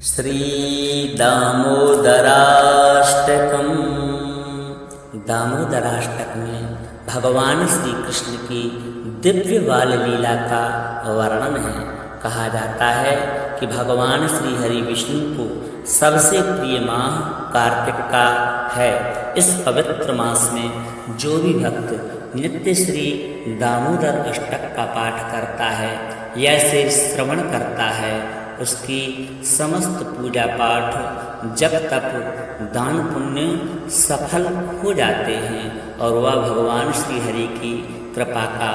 श्री दामोदराष्टकम। दामोदराष्टक में भगवान श्री कृष्ण की दिव्य बाल लीला का वर्णन है। कहा जाता है कि भगवान श्री हरि विष्णु को सबसे प्रिय माह कार्तिक का है। इस पवित्र मास में जो भी भक्त नित्य श्री दामोदर अष्टक का पाठ करता है या से श्रवण करता है, उसकी समस्त पूजा पाठ जप तप दान पुण्य सफल हो जाते हैं और वह भगवान श्री हरि की कृपा का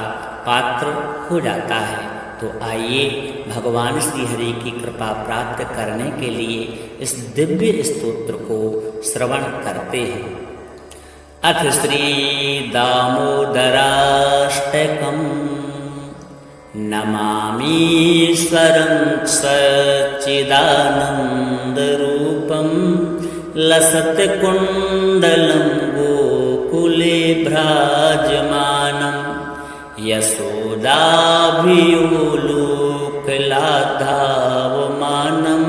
पात्र हो जाता है। तो आइए भगवान श्री हरि की कृपा प्राप्त करने के लिए इस दिव्य स्तोत्र को श्रवण करते हैं। अथ श्री दामोदराष्टकम्। नमामीश्वरं सच्चिदानन्दरूपं लसत्कुण्डलं गोकुले भ्राजमानं यशोदाभियोलोकलाधावमानं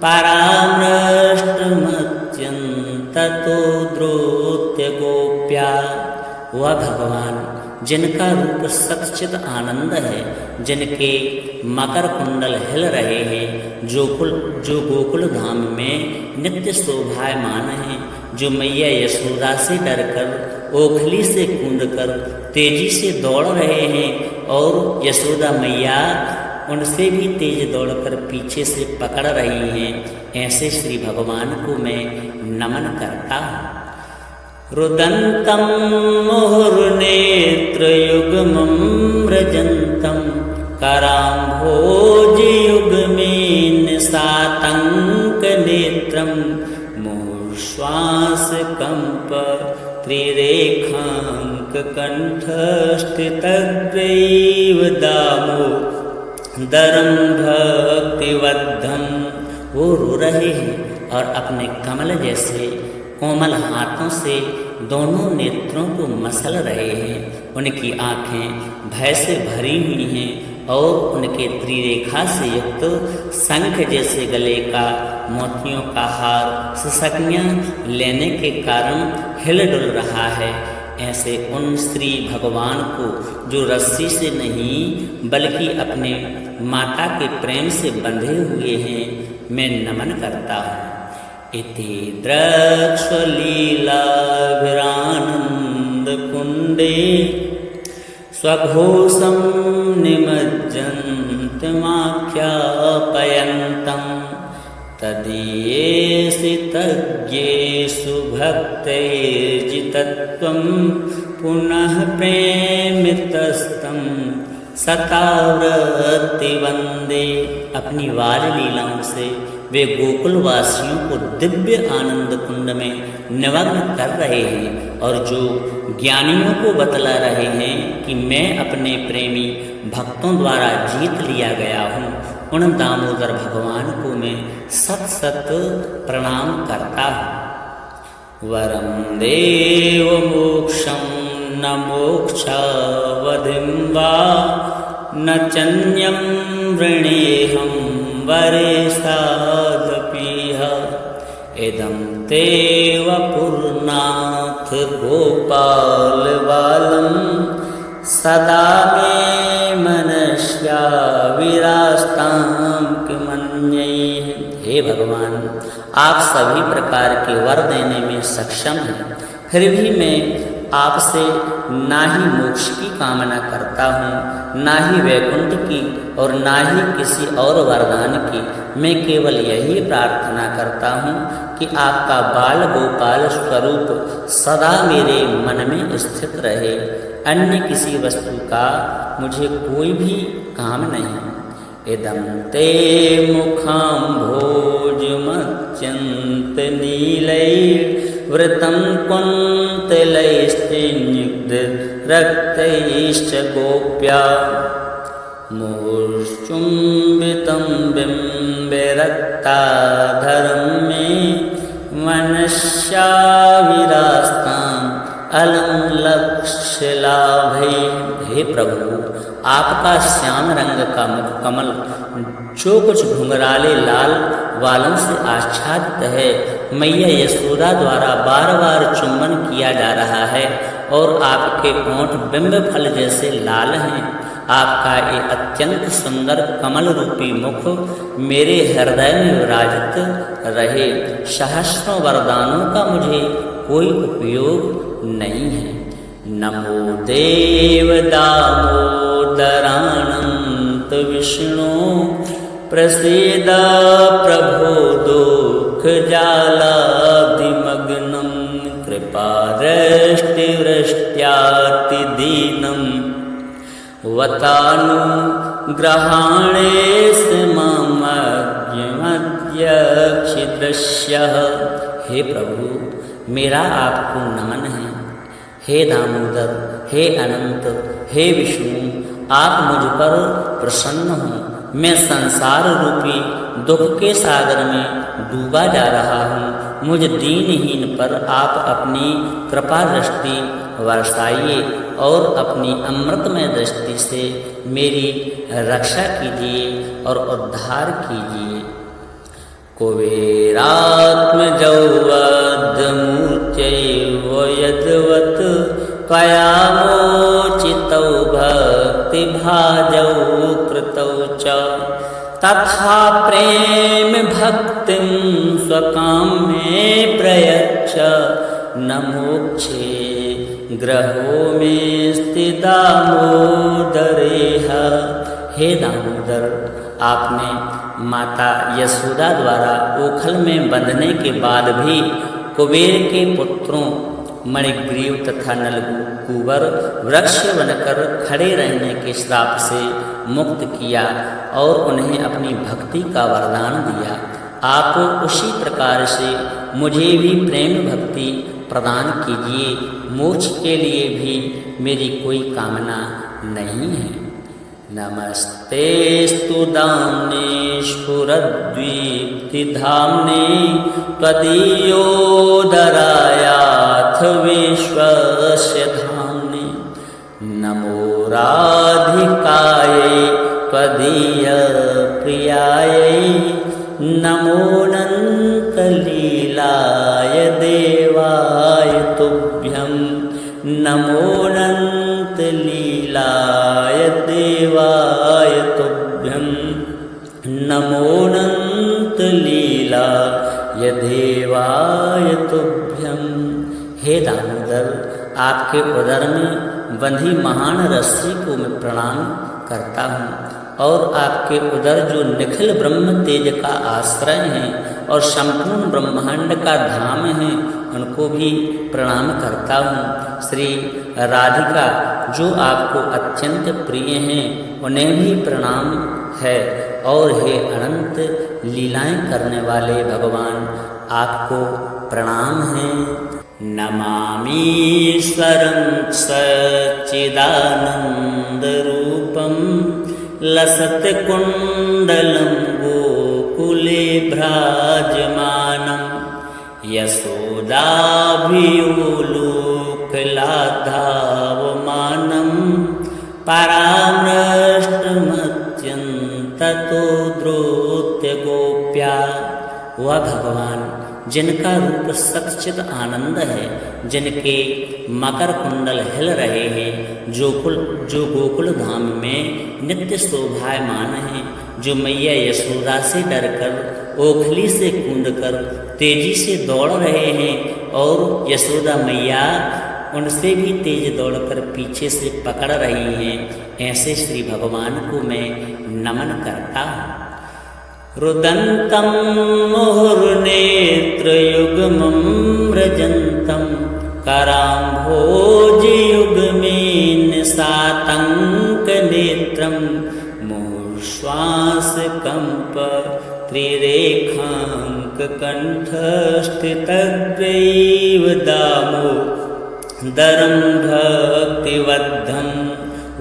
परामृष्टमत्यन्ततो द्रोत्य गोप्या। वह भगवान जिनका रूप सच्चिद आनंद है, जिनके मकर कुंडल हिल रहे हैं, जो गोकुल धाम में नित्य शोभायमान हैं, जो मैया यशोदा से डरकर ओखली से कूदकर तेजी से दौड़ रहे हैं और यशोदा मैया उनसे भी तेज दौड़कर पीछे से पकड़ रही हैं, ऐसे श्री भगवान को मैं नमन करता हूँ। रुदन्तं मुहुर्नेत्रयुग्मं व्रजन्तं कराम्भोजयुग्मेन सातङ्कनेत्रं मुहुश्वासकम्प त्रिरेखाङ्ककण्ठस्थितग्रैव दामोदरं भक्तिवद्धं। वो रो रहे हैं और अपने कमल जैसे कोमल हाथों से दोनों नेत्रों को मसल रहे हैं। उनकी आँखें भय से भरी हुई हैं और उनके त्रिरेखा से युक्त शंख जैसे गले का मोतियों का हार ससज्ञा लेने के कारण हिल डुल रहा है। ऐसे उन श्री भगवान को जो रस्सी से नहीं बल्कि अपने माता के प्रेम से बंधे हुए हैं, मैं नमन करता हूँ। इति द्रक्ष्वलीलाभिरानन्दकुण्डे स्वघोषं निमज्जन्तमाख्यापयन्तं तदीयेषु तज्ञेषु भक्तैर्जितत्वं पुनः प्रेमितस्तं सताव्रति वन्दे। अपनी बाल लीलाओं से वे गोकुल वासियों को दिव्य आनंद कुंड में निमग्न कर रहे हैं और जो ज्ञानियों को बतला रहे हैं कि मैं अपने प्रेमी भक्तों द्वारा जीत लिया गया हूँ, उन दामोदर भगवान को मैं सत सत प्रणाम करता हूँ। वरम देव मोक्षं न मोक्षावधिं वा न चन्यं वृणेऽहं वरेशादपीह। इदं ते वपुर्नाथ गोपालबालं सदा मे मनस्या विरास्तां किमन्यैः। हे भगवान, आप सभी प्रकार के वर देने में सक्षम हैं, फिर भी मैं आपसे ना ही मोक्ष की कामना करता हूँ, ना ही वैकुंठ की और ना ही किसी और वरदान की। मैं केवल यही प्रार्थना करता हूँ कि आपका बाल गोपाल स्वरूप सदा मेरे मन में स्थित रहे। अन्य किसी वस्तु का मुझे कोई भी काम नहीं। इदं ते मुखाम्भोजमत्यन्त नीलैर्वृतं कुन्तलैस्त्रिन्युग्धरक्तैश्च गोप्या। मुहुश्चुम्बितं बिम्बरक्ताधरं मे मनस्याविरास्ताम् अलं लक्ष्यलाभे। हे प्रभु, आपका श्याम रंग का मुख कमल जो कुछ घुंघराले लाल वालों से आच्छादित है। मैया यशोदा द्वारा बार बार चुंबन किया जा रहा है और आपके होंठ बिंब फल जैसे लाल हैं। आपका ये अत्यंत सुंदर कमल रूपी मुख मेरे हृदय में विराजित रहे। सहस्रों वरदानों का मुझे कोई उपयोग नहीं है। नमो देव दामोदरानंत विष्णु प्रसीद प्रभो दुख जालादिमग्नं कृपादृष्टिवृष्ट्यातिदीनं वतानुग्रहाणेस ममज्ञमध्यक्षिदृश्यः। हे प्रभु, मेरा आपको नमन है। हे दामोदर, हे अनंत, हे विष्णु, आप मुझ पर प्रसन्न हों। मैं संसार रूपी दुख के सागर में डूबा जा रहा हूँ। मुझ दीनहीन पर आप अपनी कृपा दृष्टि बरसाइए और अपनी अमृतमय दृष्टि से मेरी रक्षा कीजिए और उद्धार कीजिए। कुबेरात्मजौवद्मूर्त्यैव यद्वत् त्वयामोचितौ भक्तिभाजौ कृतौ च तथा प्रेम भक्तिं स्वकां मे प्रयच्छ न मोक्षे ग्रहो मे स्थिदामोदरेह। हे दामोदर, आपने माता यशोदा द्वारा ओखल में बंधने के बाद भी कुबेर के पुत्रों मणिग्रीव तथा नलकूबर वृक्ष बनकर खड़े रहने के श्राप से मुक्त किया और उन्हें अपनी भक्ति का वरदान दिया। आप उसी प्रकार से मुझे भी प्रेम भक्ति प्रदान कीजिए। मोक्ष के लिए भी मेरी कोई कामना नहीं है। नमस्तेस्तु दाम्ने स्फुरद्दीप्तिधाम्ने त्वदीयोदरायाथ विश्वस्य धाम्ने। नमो राधिकायै त्वदीयप्रियायै नमोऽनन्तलीलाय देवाय तुभ्यं। नमोऽनन्तलीलाय देवाय तुभ्यं। नमोऽनन्तलीलाय देवाय तुभ्यं। हे दामोदर, आपके उदर में बंधी महान रस्सी को मैं प्रणाम करता हूँ और आपके उदर जो निखिल ब्रह्म तेज का आश्रय है और संपूर्ण ब्रह्मांड का धाम है, उनको भी प्रणाम करता हूँ। श्री राधिका जो आपको अत्यंत प्रिय हैं, उन्हें भी प्रणाम है। और हे अनंत लीलाएं करने वाले भगवान, आपको प्रणाम है। नमामीश्वरं सच्चिदानन्दरूपं लसत्कुण्डलं गोकुले भ्राजमानं यशोदाभियोलोकलाधावमानं परामृष्टमत्यन्ततो द्रोत्य गोप्या। वह भगवान जिनका रूप सच्चिद आनंद है, जिनके मकर कुंडल हिल रहे हैं, जो गोकुल धाम में नित्य शोभायमान हैं, जो मैया यशोदा से डरकर ओखली से कूदकर तेजी से दौड़ रहे हैं और यशोदा मैया उनसे भी तेज दौड़कर पीछे से पकड़ रही हैं, ऐसे श्री भगवान को मैं नमन करता हूँ। रुदन्तं मुहुर्नेत्रयुग्मं व्रजन्तं कराम्भोजयुग्मेन मुहुश्वासकम्प त्रिरेखाङ्ककण्ठस्थितग्रैव दामोदरं भक्तिवद्धं।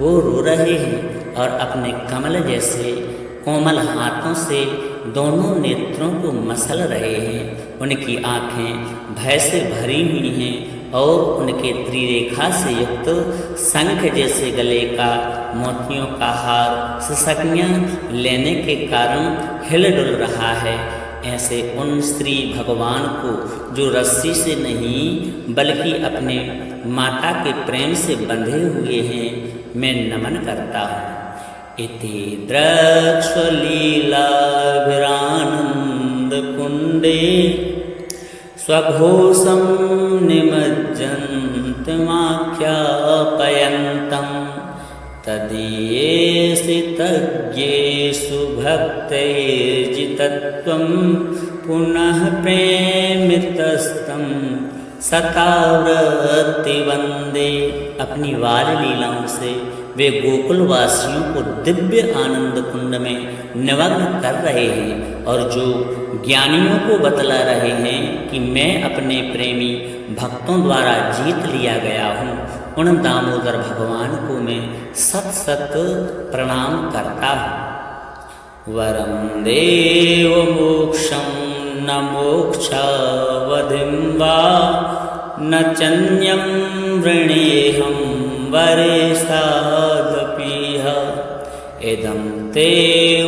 वो रो रहे हैं और अपने कमल जैसे कोमल हाथों से दोनों नेत्रों को मसल रहे हैं। उनकी आँखें भय से भरी हुई हैं और उनके त्रिरेखा से युक्त शंख जैसे गले का मोतियों का हार ससकियाँ लेने के कारण हिल डुल रहा है। ऐसे उन श्री भगवान को जो रस्सी से नहीं बल्कि अपने माता के प्रेम से बंधे हुए हैं मैं नमन करता हूँ। इति द्रक्ष्वलीलाभिरानन्दकुण्डे स्वघोषं निमज्जन्तमाख्यापयन्तं तदीयेषु तज्ञेषु भक्तैर्जितत्वं पुनः प्रेमितस्तं सतावृत्ति वन्दे। अपनी बाल लीलाओं से वे गोकुल वासियों को दिव्य आनंद कुंड में निमग्न कर रहे हैं और जो ज्ञानियों को बतला रहे हैं कि मैं अपने प्रेमी भक्तों द्वारा जीत लिया गया हूँ, उन दामोदर भगवान को मैं सत सत प्रणाम करता हूँ। वरम देव मोक्षम न मोक्षावधिं वा न चन्यं वृणेऽहं वरेशादपीह इदं ते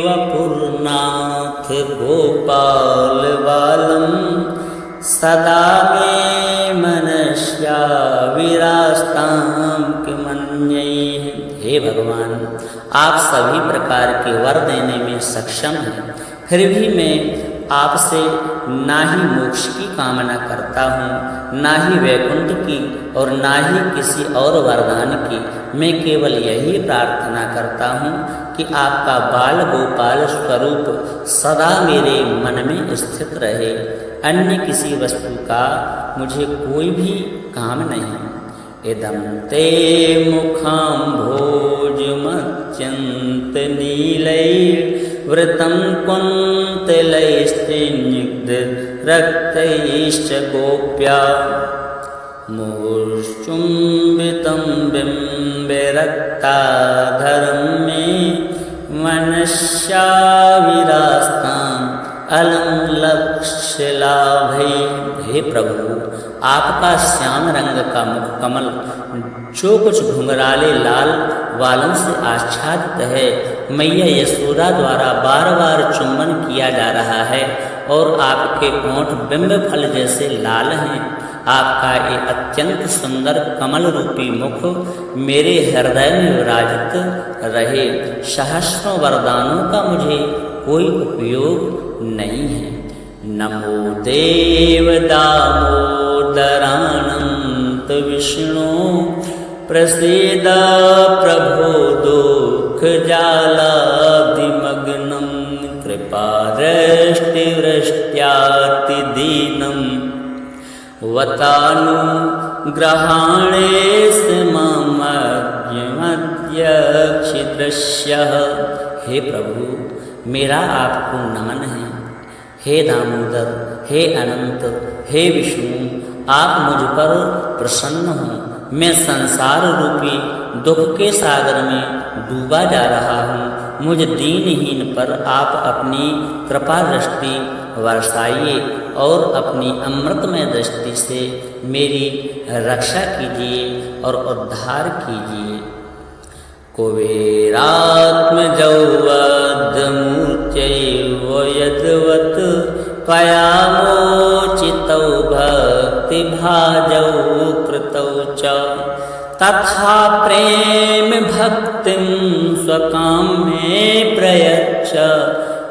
वपुर्नाथ गोपाल बालं सदा मे मनस्या विरास्तां किमन्यैः। हे भगवान, आप सभी प्रकार के वर देने में सक्षम हैं, फिर भी मैं आपसे ना ही मोक्ष की कामना करता हूँ, ना ही वैकुंठ की और ना ही किसी और वरदान की। मैं केवल यही प्रार्थना करता हूँ कि आपका बाल गोपाल स्वरूप सदा मेरे मन में स्थित रहे। अन्य किसी वस्तु का मुझे कोई भी काम नहीं। इदं ते मुखाम्भोजमत्यन्त नीलैर्वृतं कुन्तलैस्त्रिनिग्ध रक्तैश्च गोप्या मुहुश्चुम्बितं बिम्बरक्ताधरं मे मनस्या विरास्ताम् अलं लक्ष्यलाभे। हे प्रभु, आपका श्याम रंग का मुख कमल जो कुछ घुंघराले लाल वालों से आच्छादित है, मैया यशोदा द्वारा बार बार चुंबन किया जा रहा है और आपके ओंठ बिंब फल जैसे लाल हैं। आपका ये अत्यंत सुंदर कमल रूपी मुख मेरे हृदय में विराजित रहे। सहस्रों वरदानों का मुझे कोई उपयोग नहीं है। नमो देव दामोदरानंत विष्णु प्रसीद प्रभो दुख जालादिमग्नं कृपा दृष्टिवृष्ट्याति दीनं वतानुग्रहाणेश ममज्ञमध्यक्षिदृश्यः। हे प्रभु, मेरा आपको नमन है। हे दामोदर, हे अनंत, हे विष्णु, आप मुझ पर प्रसन्न हो। मैं संसार रूपी दुख के सागर में डूबा जा रहा हूँ। मुझ दीनहीन पर आप अपनी कृपा दृष्टि बरसाइए और अपनी अमृतमय दृष्टि से मेरी रक्षा कीजिए और उद्धार कीजिए। कुबेरात्मजौवद्मूर्त्यैव यद्वत् त्वया मोचितौ भक्तिभाजौ कृतौ च तथा प्रेम भक्तिं स्वकाम्ये प्रयच्छ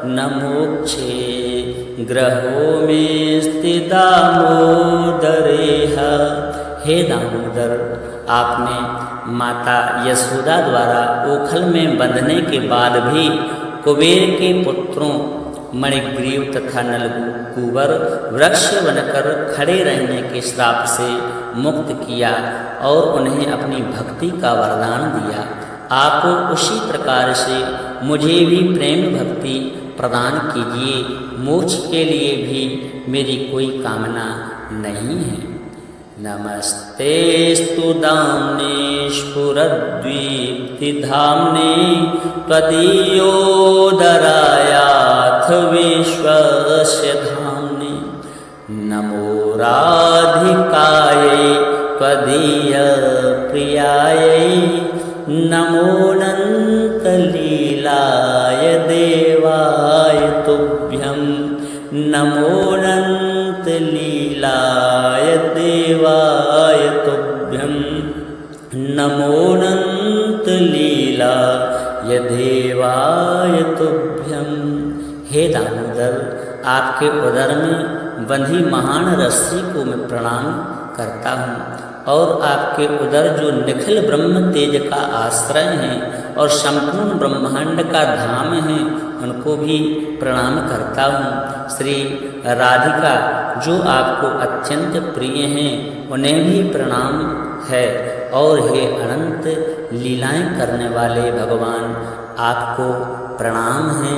न मोक्षे ग्रहो मे स्थिदामोदरेह। हे दामोदर, आपने माता यशोदा द्वारा ओखल में बंधने के बाद भी कुबेर के पुत्रों मणिग्रीव तथा नलकूबर वृक्ष बनकर खड़े रहने के श्राप से मुक्त किया और उन्हें अपनी भक्ति का वरदान दिया। आप उसी प्रकार से मुझे भी प्रेम भक्ति प्रदान कीजिए। मोक्ष के लिए भी मेरी कोई कामना नहीं है। नमस्तेस्तु दाम्ने स्फुरद्दीप्तिधाम्ने त्वदीयोदरायाथ विश्वस्य धाम्ने। नमो राधिकायै त्वदीयप्रियायै नमोऽनन्तलीलाय देवाय तुभ्यं नमोऽनंत लीलाय देवाय तुभ्यं नमोऽनंत लीलाय देवाय तुभ्यं। हे दामोदर, आपके उदर में बंधी महान रस्सी को मैं प्रणाम करता हूँ और आपके उदर जो निखिल ब्रह्म तेज का आश्रय है और संपूर्ण ब्रह्मांड का धाम है, उनको भी प्रणाम करता हूँ। श्री राधिका जो आपको अत्यंत प्रिय हैं, उन्हें भी प्रणाम है। और हे अनंत लीलाएं करने वाले भगवान, आपको प्रणाम है।